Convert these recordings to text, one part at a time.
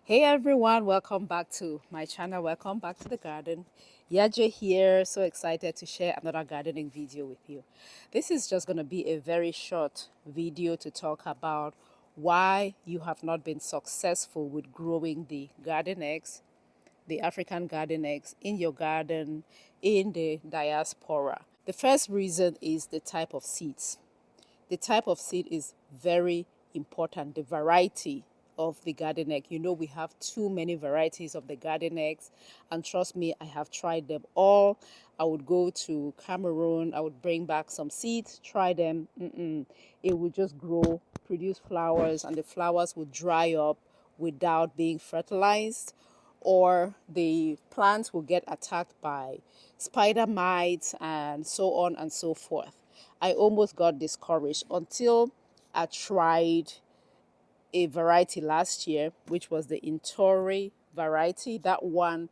Hey everyone, welcome back to my channel. Welcome back to the garden. Yaje here. So excited to share another gardening video with you. This is just going to be a very short video to talk about why you have not been successful with growing the garden eggs, the African garden eggs in your garden in the diaspora. The first reason is the type of seeds. The type of seed is very important. The variety of the garden egg. You know, we have too many varieties of the garden eggs, and trust me, I have tried them all. I would go to Cameroon, I would bring back some seeds, try them. It would just grow, produce flowers, and the flowers would dry up without being fertilized, or the plants will get attacked by spider mites and so on and so forth. I almost got discouraged until I tried a variety last year, which was the Intori variety. That one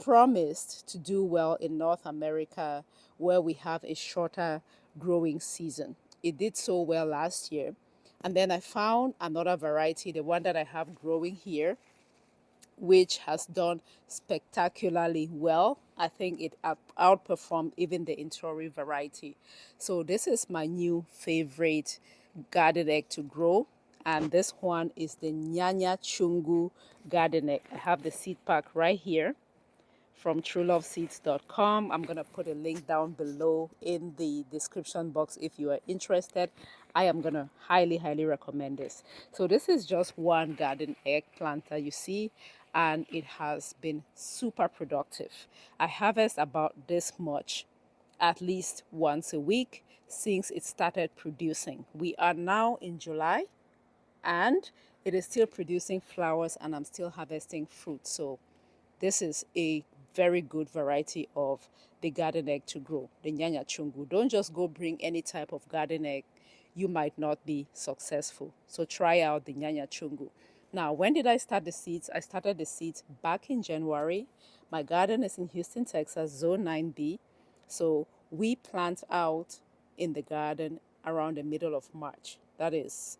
promised to do well in North America, where we have a shorter growing season. It did so well last year. And then I found another variety, the one that I have growing here, which has done spectacularly well. I think it outperformed even the Intori variety. So this is my new favorite garden egg to grow. And this one is the Nyanya Chungu garden egg. I have the seed pack right here from trueloveseeds.com. I'm going to put a link down below in the description box if you are interested. I am going to highly recommend this. So this is just one garden eggplant that you see, and it has been super productive. I harvest about this much at least once a week since it started producing. We are now in July, and it is still producing flowers, and I'm still harvesting fruit. So this is a very good variety of the garden egg to grow, the Nyanya Chungu. Don't just go bring any type of garden egg. You might not be successful. So try out the Nyanya Chungu. Now, when did I start the seeds? I started the seeds back in January. My garden is in Houston, Texas, Zone 9B. So we plant out in the garden around the middle of March. That is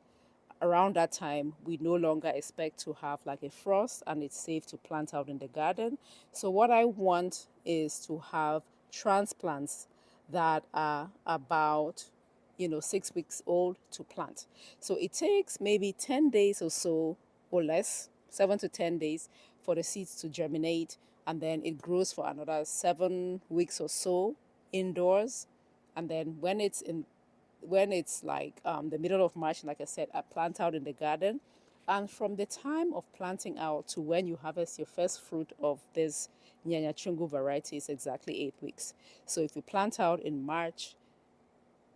around that time, we no longer expect to have like a frost, and it's safe to plant out in the garden. So what I want is to have transplants that are about 6 weeks old to plant. So it takes maybe 10 days or so, or less, 7 to 10 days for the seeds to germinate, and then it grows for another 7 weeks or so indoors. And then when it's like the middle of March, like I said, I plant out in the garden. And from the time of planting out to when you harvest your first fruit of this Nyanya Chungu variety is exactly 8 weeks. So if you plant out in March,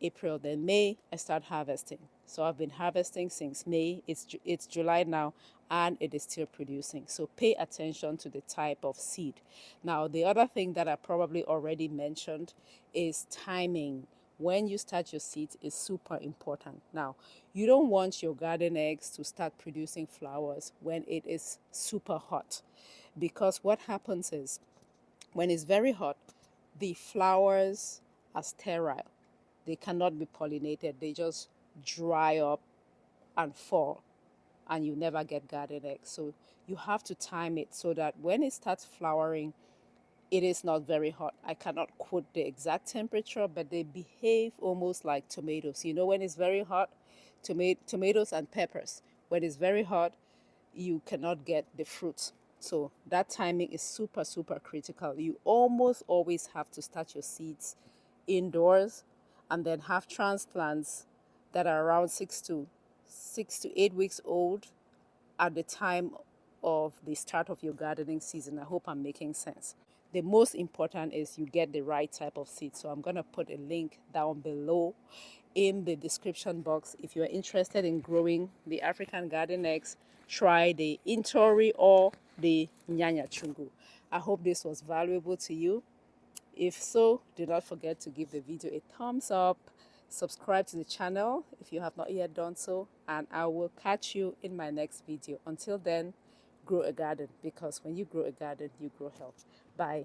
April, then May, I start harvesting. So I've been harvesting since May. It's July now, and it is still producing. So pay attention to the type of seed. Now, the other thing that I probably already mentioned is timing. When you start your seeds is super important. Now, you don't want your garden eggs to start producing flowers when it is super hot, because what happens is when it's very hot, the flowers are sterile. They cannot be pollinated. They just dry up and fall, and you never get garden eggs. So you have to time it so that when it starts flowering, it is not very hot. I cannot quote the exact temperature, but they behave almost like tomatoes. You know, when it's very hot, tomatoes and peppers, when it's very hot, you cannot get the fruit. So that timing is super critical. You almost always have to start your seeds indoors, and then have transplants that are around 6 to 8 weeks old at the time of the start of your gardening season. I hope I'm making sense. The most important is you get the right type of seed. So I'm going to put a link down below in the description box. If you're interested in growing the African garden eggs, try the Intori or the Nyanya Chungu. I hope this was valuable to you. If so, do not forget to give the video a thumbs up, subscribe to the channel if you have not yet done so, and I will catch you in my next video. Until then, grow a garden, because when you grow a garden, you grow health. Bye.